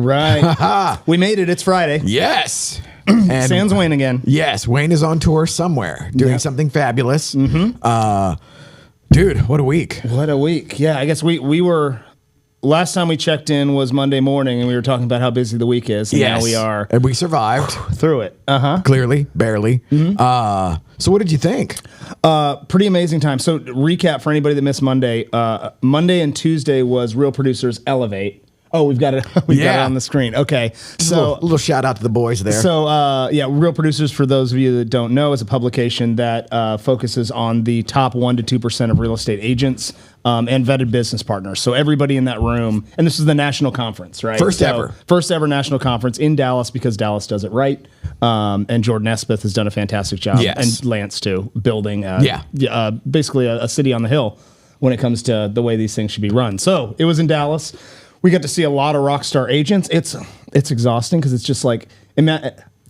Right. We made it. It's Friday. Yes. And Sans Wayne again. Yes, Wayne is on tour somewhere doing something fabulous. Dude, what a week. What a week. Yeah, I guess we were... Last time we checked in was Monday morning, and we were talking about how busy the week is. And now we are... And we survived. Through it. Clearly. Barely. So what did you think? Pretty amazing time. So recap for anybody that missed Monday. Monday and Tuesday was Real Producers Elevate. Oh, we've got it. Got it on the screen. Okay, so a little shout out to the boys there. So Real Producers, for those of you that don't know, is a publication that focuses on the top 1% to 2% of real estate agents and vetted business partners. So everybody in that room, and this is the national conference, right? First ever national conference in Dallas, because Dallas does it right. And Jordan Espeth has done a fantastic job, and Lance too, building basically a city on the hill when it comes to the way these things should be run. So it was in Dallas. We got to see a lot of rock star agents. It's exhausting because it's just like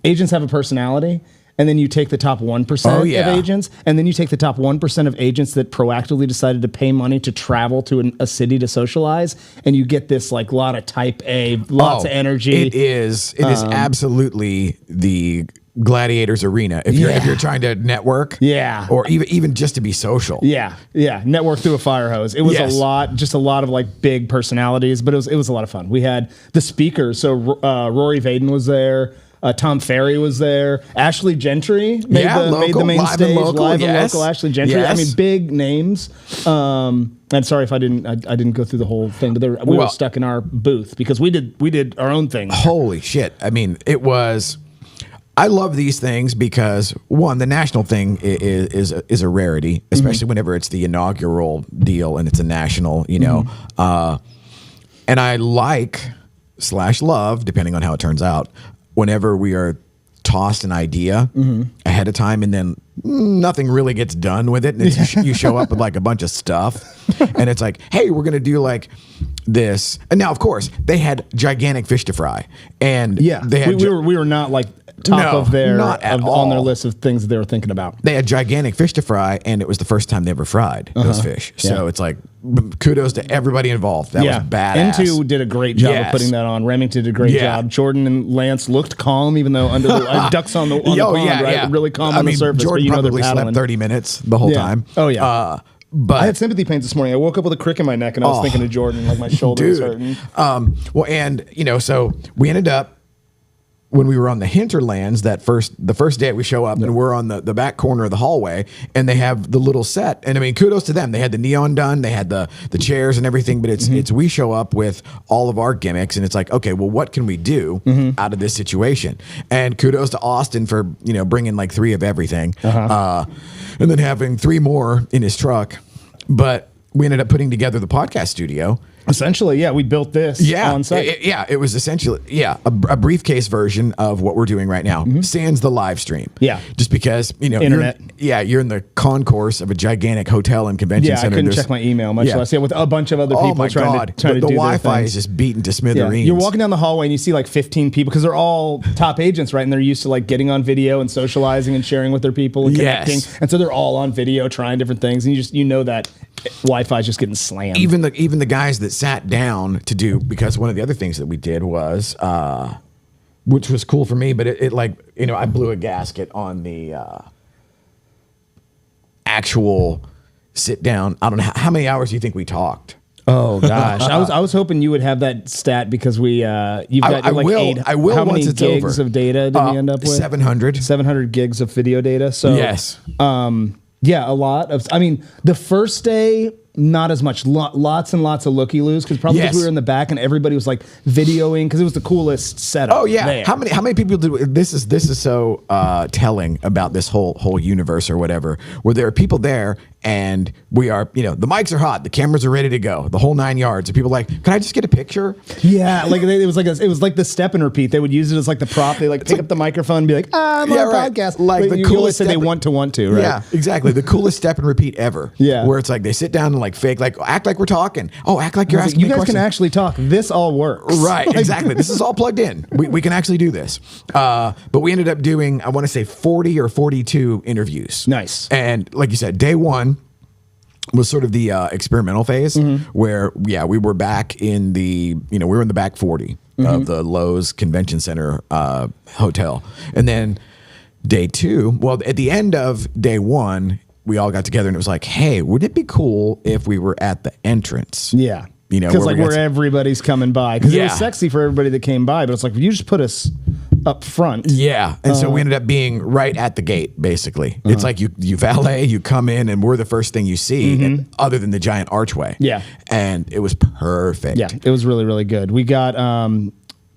agents have a personality, and then you take the top 1% of agents, and then you take the top 1% of agents that proactively decided to pay money to travel to a city to socialize, and you get this like lot of type A, lots of energy. It is absolutely the Gladiators arena if you're trying to network, or even just to be social, network through a fire hose. It was a lot of like big personalities, but it was a lot of fun. We had the speakers, so Rory Vaden was there, Tom Ferry was there, Ashley Gentry made the main stage, live and local. Ashley Gentry, I mean, big names. And sorry if I didn't go through the whole thing, but we were stuck in our booth because we did our own thing. Holy shit! I mean, it was. I love these things because, one, the national thing is a rarity, especially whenever it's the inaugural deal and it's a national, you know. And I /love, depending on how it turns out, whenever we are tossed an idea ahead of time and then nothing really gets done with it. And it's, you show up with like a bunch of stuff and it's like, hey, we're going to do like this. And now, of course, they had gigantic fish to fry. And they had we were not like top of their on their list of things that they were thinking about. They had gigantic fish to fry, and it was the first time they ever fried those fish. So it's like kudos to everybody involved. That was badass. N2 did a great job of putting that on. Remington did a great job. Jordan and Lance looked calm, even though under the ducks on the pond, right? Really calm on the surface. Jordan probably slept 30 minutes the whole time. Oh yeah. But I had sympathy pains this morning. I woke up with a crick in my neck, and I was thinking of Jordan, like my shoulder was hurting. Well, and so we ended up, when we were on the hinterlands, the first day we show up and we're on the back corner of the hallway, and they have the little set. And I mean, kudos to them. They had the neon done, they had the chairs and everything, but it's we show up with all of our gimmicks, and it's like, okay, well, what can we do out of this situation? And kudos to Austin for, bringing like 3 of everything. And then having 3 more in his truck. But we ended up putting together the podcast studio. Essentially, we built this on site. It was essentially, a briefcase version of what we're doing right now. Sans the live stream. Yeah. Just because, Internet. You're in the concourse of a gigantic hotel and convention center. I couldn't check my email, much less with a bunch of other people trying to do the Wi-Fi is just beaten to smithereens. You're walking down the hallway and you see like 15 people, because they're all top agents, right? And they're used to like getting on video and socializing and sharing with their people and connecting. And so they're all on video trying different things, and you know that Wi-Fi is just getting slammed. Even the guys that sat down to do, because one of the other things that we did was, which was cool for me, but it like, I blew a gasket on the actual sit down. I don't know how many hours do you think we talked? Oh gosh, I was hoping you would have that stat, because you've got I will how once many it's gigs over. of data did we end up with? 700 gigs of video data. So yes, a lot of. I mean, the first day, not as much. Lots and lots of looky-loos, because because we were in the back and everybody was like videoing, because it was the coolest setup. Oh yeah, there. how many people did this is so telling about this whole universe or whatever, where there are people there and we are, the mics are hot, the cameras are ready to go, the whole 9 yards, and people are like, can I just get a picture? Yeah, like it was like the step and repeat. They would use it as like the prop. They pick up the microphone and be like, I'm on a podcast. Like the you coolest always say they want to, right? Yeah, exactly. The coolest step and repeat ever. Yeah, where it's like they sit down and like fake, like act like we're talking. Oh, act like you're asking me you guys questions. Can actually talk. This all works. Right, exactly. This is all plugged in. We can actually do this. But we ended up doing, I want to say 40 or 42 interviews. Nice. And like you said, day 1 was sort of the experimental phase, where we were back in the we were in the back 40, of the Lowe's Convention Center hotel. And then day 2, well, at the end of day 1, we all got together and it was like, hey, wouldn't it be cool if we were at the entrance? Yeah. You know, because like where everybody's coming by. Because it was sexy for everybody that came by, but it's like, you just put us up front. Yeah. And so we ended up being right at the gate, basically. It's like you valet, you come in, and we're the first thing you see, other than the giant archway. Yeah. And it was perfect. Yeah, it was really, really good. We got,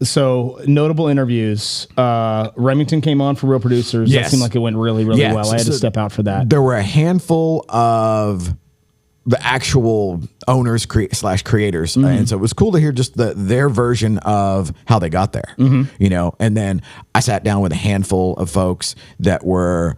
so notable interviews. Remington came on for Real Producers. Yes. That seemed like it went really, really well. I had to step out for that. There were a handful of the actual owners / creators, and so it was cool to hear just their version of how they got there. You know, and then I sat down with a handful of folks that were,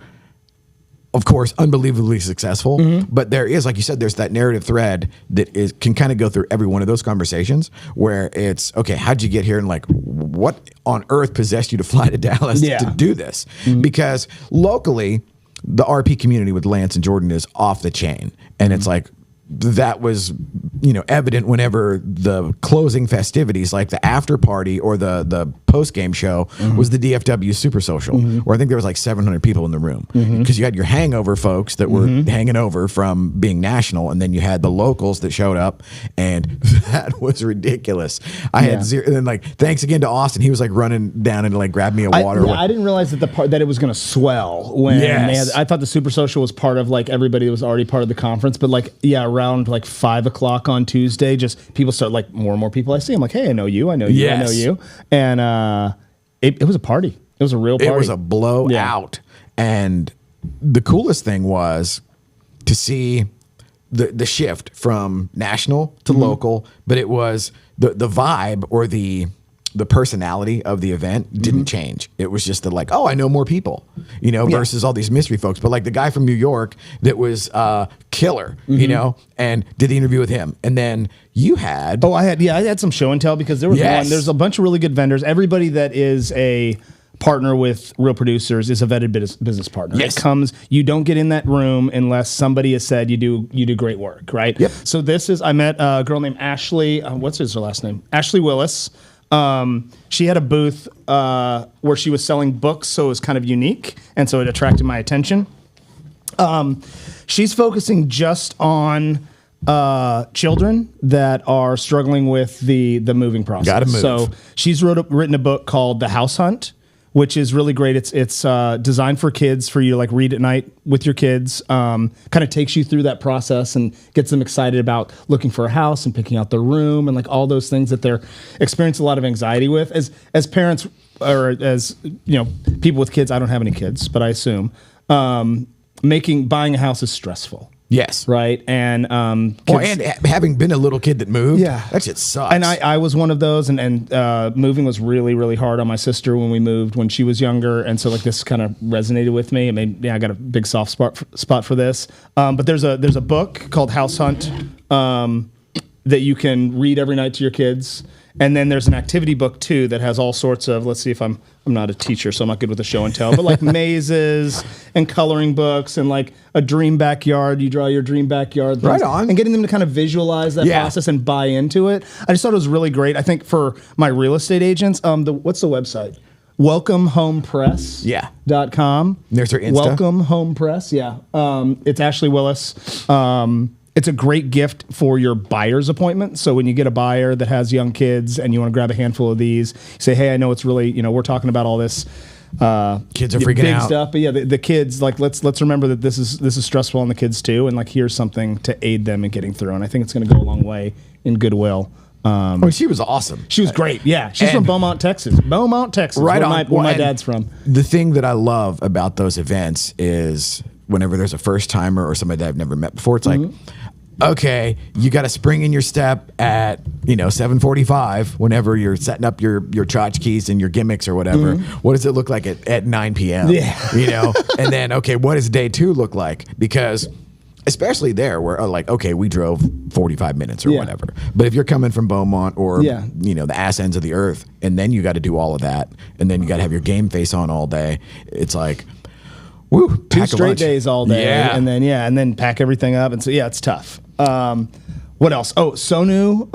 of course, unbelievably successful. But there is, like you said, there's that narrative thread that can kind of go through every one of those conversations where it's, okay, how'd you get here? And like, what on earth possessed you to fly to Dallas to do this? Because locally, the RP community with Lance and Jordan is off the chain. And it's like, that was, you know, evident whenever the closing festivities, like the after party or the post game show, was the DFW Super Social, where I think there was like 700 people in the room, because you had your hangover folks that were hanging over from being national, and then you had the locals that showed up, and that was ridiculous. I had zero, and then like, thanks again to Austin, he was like running down and like grabbed me a water. I didn't realize that that it was going to swell when they had, I thought the Super Social was part of like everybody that was already part of the conference, but like around like 5 o'clock on Tuesday, just people start, like, more and more people I see, I'm like, hey, I know you, I know you, I know you. And it was a party. It was a real party. It was a blowout. And the coolest thing was to see the shift from national to local, but it was the vibe or the personality of the event didn't change. It was just like, oh, I know more people, you know, versus all these mystery folks. But like the guy from New York that was killer, you know, and did the interview with him. And then you had... I had some show and tell, because there was there's a bunch of really good vendors. Everybody that is a partner with Real Producers is a vetted business partner. Yes. It comes, you don't get in that room unless somebody has said you do great work, right? Yep. So I met a girl named Ashley, what's her last name? Ashley Willis. She had a booth where she was selling books, so it was kind of unique, and so it attracted my attention. She's focusing just on children that are struggling with the moving process. Gotta move. So she's written a book called The House Hunt, which is really great. It's designed for kids, for you to like read at night with your kids. Kind of takes you through that process and gets them excited about looking for a house and picking out their room and like all those things that they're experiencing a lot of anxiety with. As parents, or as, you know, people with kids, I don't have any kids, but I assume buying a house is stressful. Yes. Right. And and having been a little kid that moved, that shit sucks. And I was one of those, and moving was really, really hard on my sister when we moved when she was younger, and so like this kind of resonated with me. I got a big soft spot for this. But there's a book called House Hunt that you can read every night to your kids. And then there's an activity book too that has all sorts of, let's see if I'm not a teacher, so I'm not good with the show and tell, but like mazes and coloring books and like a dream backyard. You draw your dream backyard. Right on. And getting them to kind of visualize that process and buy into it. I just thought it was really great. I think for my real estate agents, what's the website? WelcomeHomePress.com. There's her Insta. Welcome Home Press. Yeah. It's Ashley Willis. It's a great gift for your buyer's appointment. So when you get a buyer that has young kids and you want to grab a handful of these, you say, hey, I know it's really, you know, we're talking about all this kids are freaking big out stuff, but yeah, the kids, like let's remember that this is stressful on the kids too, and like here's something to aid them in getting through. And I think it's going to go a long way in goodwill. She was awesome. She was great. Yeah, she's from Beaumont, Texas. Right on. Where my dad's from. The thing that I love about those events is whenever there's a first timer or somebody that I've never met before, it's like, okay, you got to spring in your step at 7:45 whenever you're setting up your tchotchkes and your gimmicks or whatever. What does it look like at 9 p.m.? Yeah. And then, okay, what does day 2 look like? Because especially there where like, okay, we drove 45 minutes or whatever. But if you're coming from Beaumont or, the ass ends of the earth, and then you got to do all of that, and then you got to have your game face on all day, it's like, woo, 2 straight days all day. And then pack everything up. And so, it's tough. What else? Oh, Sonu.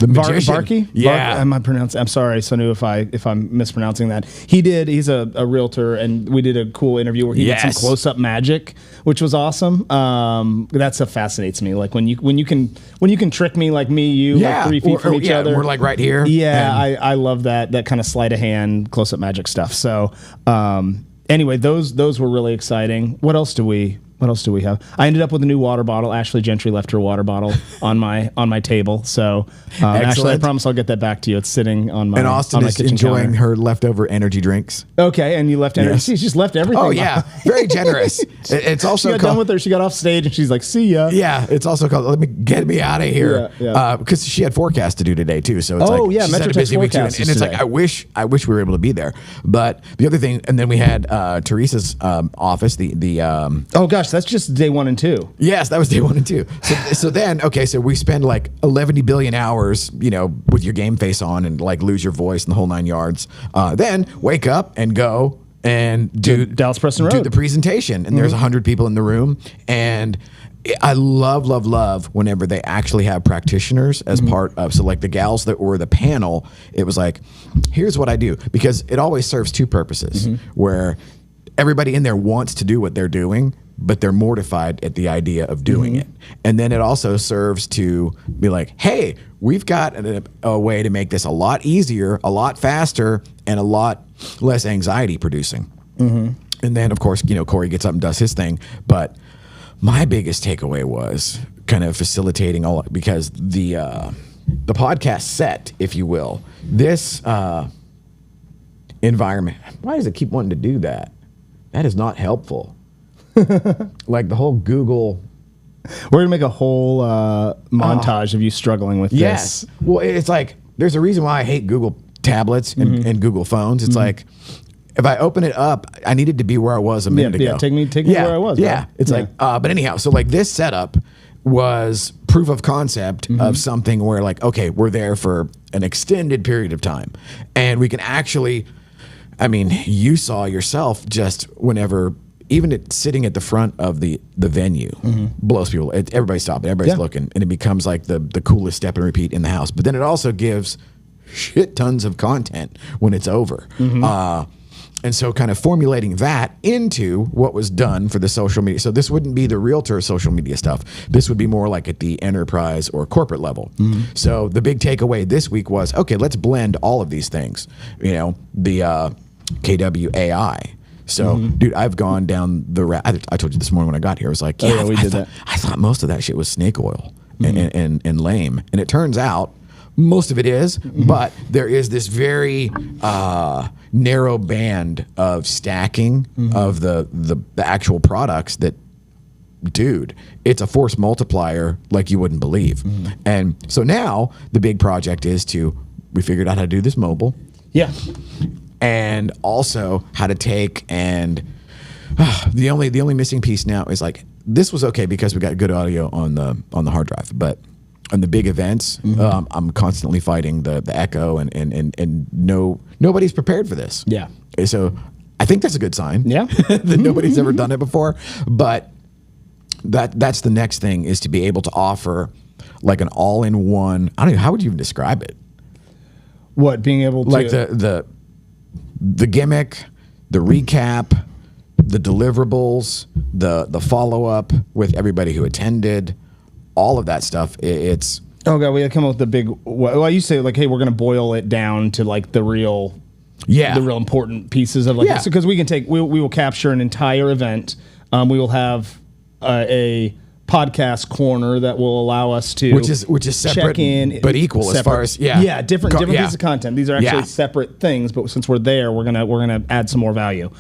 The magician. Barkey? Yeah. Am I pronouncing? I'm sorry, Sanu, if I'm mispronouncing that. He's a realtor, and we did a cool interview where he did some close-up magic, which was awesome. That stuff fascinates me. Like when you can trick me like you, like 3 feet from each other. We're like right here. Yeah, I love that kind of sleight of hand, close-up magic stuff. So anyway, those were really exciting. What else do we have? I ended up with a new water bottle. Ashley Gentry left her water bottle on my table. So, Ashley, I promise I'll get that back to you. It's sitting on my. And Austin is enjoying counter. Her leftover energy drinks. Okay, and you left energy. Yes. She's just left everything. Oh yeah, very generous. It's also she got done with her. She got off stage and she's like, "See ya." Yeah, it's also called "Get me out of here." Because she had forecast to do today too. So it's she's had a busy week too. And it's like I wish we were able to be there. But the other thing, and then we had Teresa's office. Oh gosh. That's just day 1 and 2. Yes, that was day 1 and 2. So then, okay, so we spend like 11 billion hours, with your game face on and like lose your voice and the whole 9 yards. Then wake up and go and do Dallas Preston Road. Do the presentation. And there's 100 people in the room. And I love whenever they actually have practitioners as part of, so like the gals that were the panel, it was like, here's what I do. Because it always serves 2 purposes where everybody in there wants to do what they're doing, but they're mortified at the idea of doing it. And then it also serves to be like, hey, we've got a way to make this a lot easier, a lot faster, and a lot less anxiety producing. And then, of course, Corey gets up and does his thing. But my biggest takeaway was kind of facilitating all, because the podcast set, if you will, this environment, why does it keep wanting to do that? That is not helpful. Like the whole Google. We're going to make a whole montage of you struggling with this. Well, it's like, there's a reason why I hate Google tablets and Google phones. It's like, if I open it up, I needed to be where I was a minute ago. Yeah, take me where I was. Yeah. It's like, but anyhow, so like this setup was proof of concept of something where like, okay, we're there for an extended period of time. And we can actually, I mean, you saw yourself just whenever, even sitting at the front of the venue blows people. Everybody's stopping, everybody's looking, and it becomes like the coolest step and repeat in the house. But then it also gives shit tons of content when it's over. And so kind of formulating that into what was done for the social media. So this wouldn't be the realtor social media stuff. This would be more like at the enterprise or corporate level. So the big takeaway this week was, okay, let's blend all of these things. The KWAI. So, dude, I've gone down the I told you this morning when I got here, I was like, I thought most of that shit was snake oil and lame. And it turns out most of it is, but there is this very narrow band of stacking of the actual products that, dude, it's a force multiplier like you wouldn't believe. And so now the big project is we figured out how to do this mobile. Yeah. And also how to take and the only missing piece now is like, this was okay because we got good audio on the hard drive, but on the big events, I'm constantly fighting the echo and nobody's prepared for this. Yeah. So I think that's a good sign. Yeah. That nobody's ever done it before. But that's the next thing, is to be able to offer like an all-in-one. I don't know, how would you even describe it? What, being able to like the gimmick, the recap, the deliverables, the follow-up with everybody who attended, all of that stuff. It's oh god, we gotta come up with the big. Well, you say like, hey, we're gonna boil it down to like the real important pieces of like because we will capture an entire event. We will have a podcast corner that will allow us to which is separate check in, but equal separate, as far as different pieces of content. These are actually separate things, but since we're there, we're gonna add some more value.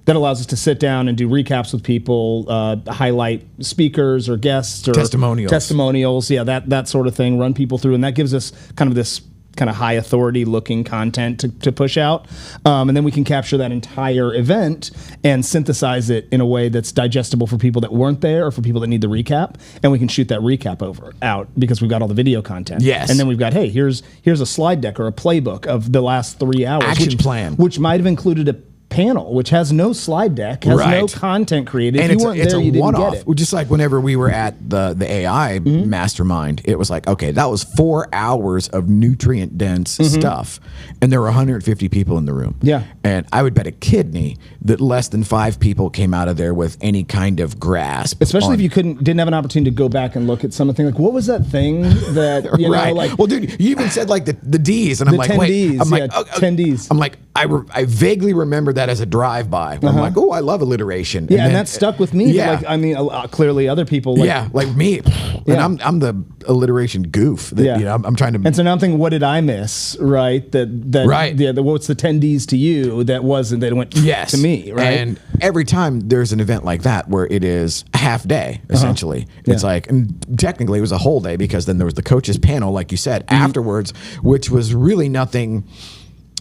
That allows us to sit down and do recaps with people, highlight speakers or guests or testimonials, that sort of thing. Run people through, and that gives us kind of this kind of high authority looking content to push out. And then we can capture that entire event and synthesize it in a way that's digestible for people that weren't there or for people that need the recap. And we can shoot that recap out because we've got all the video content. Yes. And then we've got, hey, here's a slide deck or a playbook of the last 3 hours. Action plan. Which might have included panel, which has no slide deck, has no content created. And if you weren't there, you didn't get it. Just like whenever we were at the AI mastermind, it was like, okay, that was 4 hours of nutrient dense stuff, and there were 150 people in the room. Yeah, and I would bet a kidney that less than 5 people came out of there with any kind of grasp. Especially if you didn't have an opportunity to go back and look at something like, what was that thing that you know, like? Well, dude, you even said like the D's, and I'm like, wait, I'm like 10 D's. I'm like, I vaguely remember that as a drive-by. I'm like, oh, I love alliteration. Yeah, and that stuck with me. Yeah. Like, I mean, clearly other people. Like, like me. And I'm the alliteration goof. That, you know, I'm trying to. And so now I'm thinking, what did I miss? Right. Right. Yeah. What's the 10 D's to you that wasn't that went to me? Right. And every time there's an event like that where it is a half day, essentially, it's like, and technically it was a whole day because then there was the coaches panel, like you said, afterwards, which was really nothing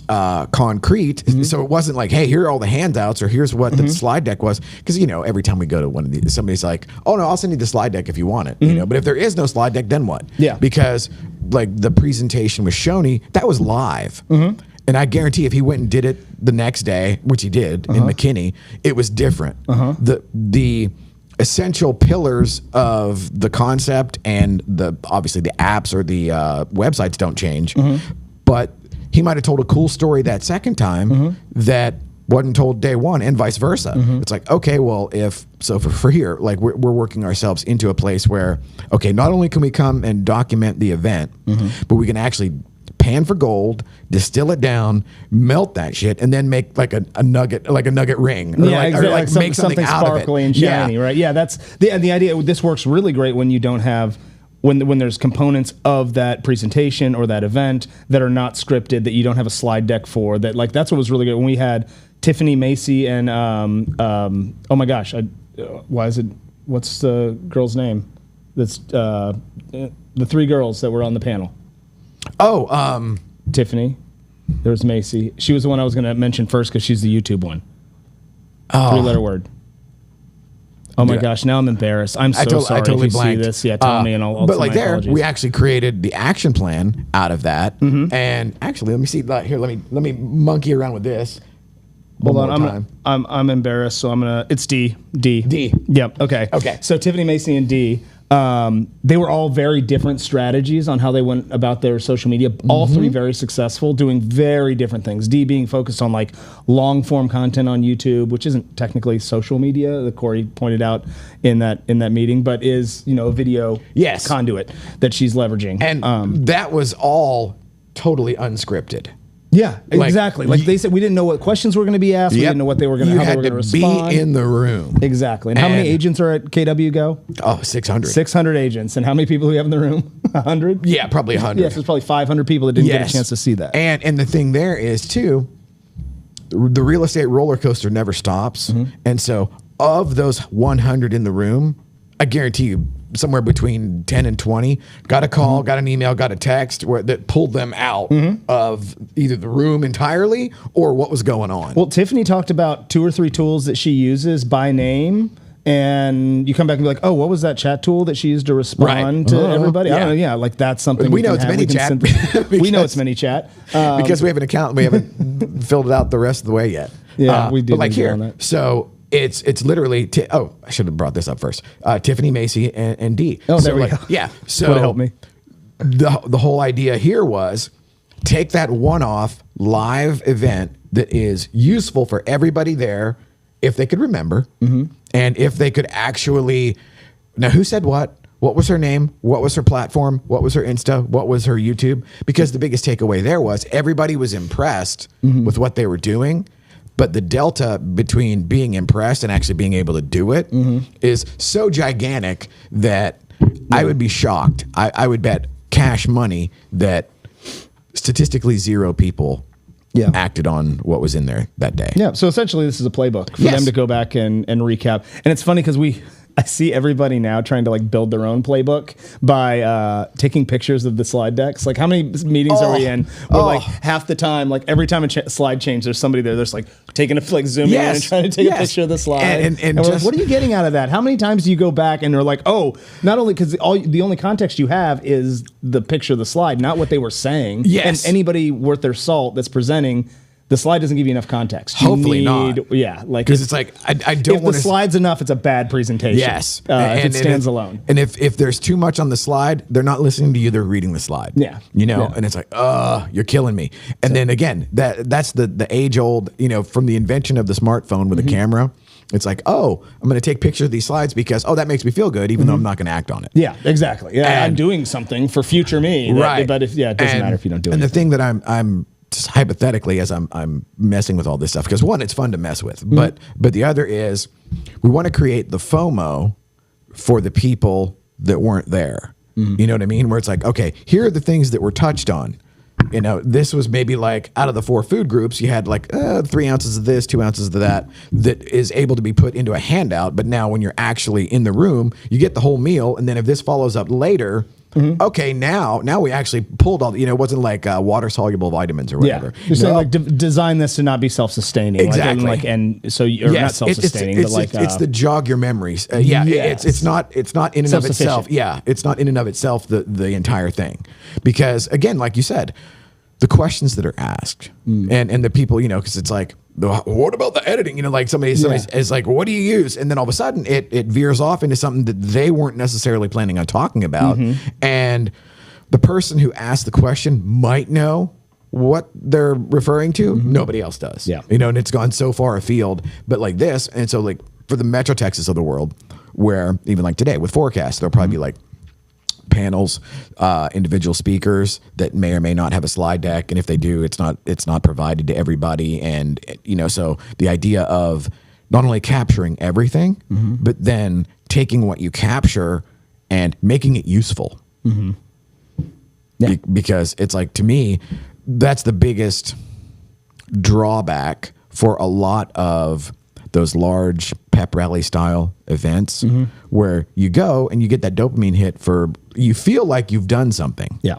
concrete. So it wasn't like, hey, here are all the handouts or here's what the slide deck was. Because, you know, every time we go to one of these, somebody's like, oh no, I'll send you the slide deck if you want it. You know, but if there is no slide deck, then what? Yeah. Because like the presentation with Shoney, that was live. And I guarantee if he went and did it the next day, which he did in McKinney, it was different. The essential pillars of the concept and obviously the apps or the websites don't change, but he might have told a cool story that second time that wasn't told day one, and vice versa. It's like, okay, well, for here, like we're working ourselves into a place where, okay, not only can we come and document the event, but we can actually pan for gold, distill it down, melt that shit, and then make like a nugget ring. Or exactly. Or like make something out sparkly of it. And shiny, right? Yeah, that's the idea. This works really great when you don't have. When there's components of that presentation or that event that are not scripted, that you don't have a slide deck for, that's what was really good. When we had Tiffany Macy and oh my gosh, what's the girl's name? That's the 3 girls that were on the panel. Tiffany. There was Macy. She was the one I was going to mention first because she's the YouTube one. 3-letter word. Oh my gosh! Now I'm embarrassed. I'm so sorry. I totally if you blanked. See this, yeah, tell me, and I'll. But like apologies. We actually created the action plan out of that, and actually, let me see. Here, let me monkey around with this. Hold on, I'm embarrassed, so I'm gonna. It's D. Yep. Okay. So Tiffany Macy and D. They were all very different strategies on how they went about their social media. All 3 very successful, doing very different things. D being focused on like long form content on YouTube, which isn't technically social media, that Corey pointed out in that meeting, but is, you know, a video conduit that she's leveraging. And that was all totally unscripted. Yeah, exactly. Like they said, we didn't know what questions were going to be asked. We didn't know what they were going to, how they were going to respond. Be in the room. Exactly. And how many agents are at KW Go? Oh, 600. 600 agents. And how many people do we have in the room? 100? Yeah, probably 100. Yes, there's probably 500 people that didn't get a chance to see that. And the thing there is, too, the real estate roller coaster never stops. And so of those 100 in the room, I guarantee you, somewhere between 10 and 20 got a call, got an email, got a text that pulled them out of either the room entirely or what was going on. Well, Tiffany talked about 2 or 3 tools that she uses by name, and you come back and be like, oh, what was that chat tool that she used to respond to everybody? I don't know. Yeah, like that's something we know. It's ManyChat. We know it's ManyChat because we have an account. We haven't filled it out the rest of the way yet. Yeah, we did. But like here, so. It's literally. I should have brought this up first. Tiffany Macy and D. Oh, there we go. Yeah. So would help me. The whole idea here was take that one-off live event that is useful for everybody there, if they could remember, and if they could actually. Now, who said what? What was her name? What was her platform? What was her Insta? What was her YouTube? Because the biggest takeaway there was everybody was impressed with what they were doing. But the delta between being impressed and actually being able to do it is so gigantic that I would be shocked. I would bet cash money that statistically 0 people acted on what was in there that day. Yeah. So essentially, this is a playbook for them to go back and recap. And it's funny because I see everybody now trying to like build their own playbook by taking pictures of the slide decks. Like how many meetings are we in where like half the time, like every time a slide change, there's somebody there that's like taking zooming in and trying to take a picture of the slide. And we're like, what are you getting out of that? How many times do you go back and they're like, oh, not only because the only context you have is the picture of the slide, not what they were saying. Yes. And anybody worth their salt that's presenting the slide doesn't give you enough context. Hopefully not. Yeah, like because it's like I don't if want the slide's enough, it's a bad presentation. Yes, if it stands alone. And if there's too much on the slide, they're not listening to you; they're reading the slide. Yeah, and it's like, you're killing me. And then again, that's the age old, from the invention of the smartphone with a camera. It's like, I'm going to take pictures of these slides because, that makes me feel good, even though I'm not going to act on it. Yeah, exactly. Yeah, I'm doing something for future me. Right. But it doesn't matter if you don't do it. And the thing that I'm just hypothetically, as I'm messing with all this stuff, because one, it's fun to mess with, but the other is we want to create the FOMO for the people that weren't there. You know what I mean? Where it's like, okay, here are the things that were touched on. This was maybe like out of the 4 food groups, you had like 3 ounces of this, 2 ounces of that is able to be put into a handout. But now when you're actually in the room, you get the whole meal. And then if this follows up later, okay, now we actually pulled all, it wasn't like water soluble vitamins or whatever. Yeah. You're saying like design this to not be self-sustaining. Exactly. And so you're not self-sustaining, but like it's the jog your memories. It's not in and of itself. Yeah. It's not in and of itself the entire thing. Because again, like you said, the questions that are asked and the people, because it's like, what about the editing? Like somebody is like, what do you use? And then all of a sudden it veers off into something that they weren't necessarily planning on talking about. And the person who asked the question might know what they're referring to. Nobody else does. Yeah. And it's gone so far afield, but like this. And so like for the Metro Texas of the world, where even like today with forecast, there'll probably be like panels, individual speakers that may or may not have a slide deck, and if they do, it's not provided to everybody. And so the idea of not only capturing everything, but then taking what you capture and making it useful. Because it's like, to me, that's the biggest drawback for a lot of those large pep rally style events where you go and you get that dopamine hit you feel like you've done something. Yeah.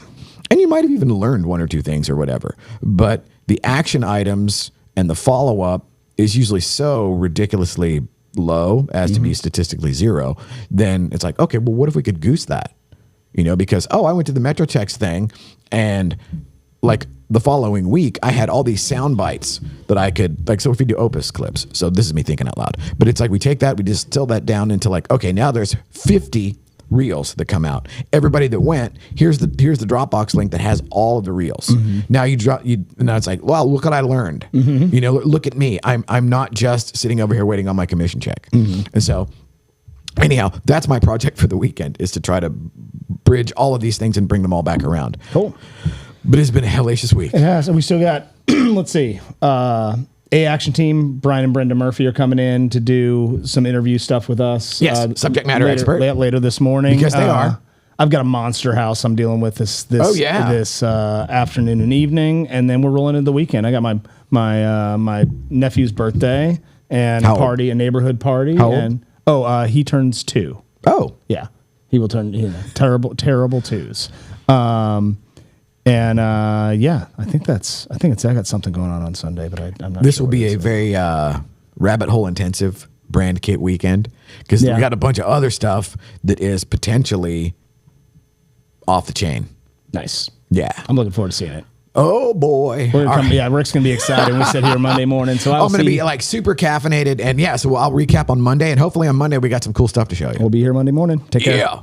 And you might have even learned 1 or 2 things or whatever, but the action items and the follow-up is usually so ridiculously low as to be statistically zero. Then it's like, okay, well, what if we could goose that? Because, I went to the MetroTex thing and like the following week, I had all these sound bites that I could, like, so if we do Opus clips, so this is me thinking out loud, but it's like we take that, we distill that down into like, okay, now there's 50 reels that come out. Everybody that went, here's the Dropbox link that has all of the reels. Now now it's like, well, look what I learned. Look at me. I'm not just sitting over here waiting on my commission check. And so anyhow, that's my project for the weekend, is to try to bridge all of these things and bring them all back around. Cool. But it's been a hellacious week. It has. And we still got, let's see, A-Action Team, Brian and Brenda Murphy are coming in to do some interview stuff with us. Yes, subject matter expert. Later this morning. Because they are. I've got a monster house I'm dealing with this afternoon and evening, and then we're rolling into the weekend. I got my nephew's birthday and a neighborhood party. How old? He turns 2. Oh. Yeah. He will turn terrible 2s. I got something going on Sunday, but I'm not. This sure will be a very rabbit hole intensive brand kit weekend, because we got a bunch of other stuff that is potentially off the chain. Nice. Yeah, I'm looking forward to seeing it. Oh boy. Rick's gonna be excited when we sit here Monday morning. So I'm gonna be like super caffeinated, and so I'll recap on Monday, and hopefully on Monday we got some cool stuff to show you. We'll be here Monday morning. Take care. Yeah.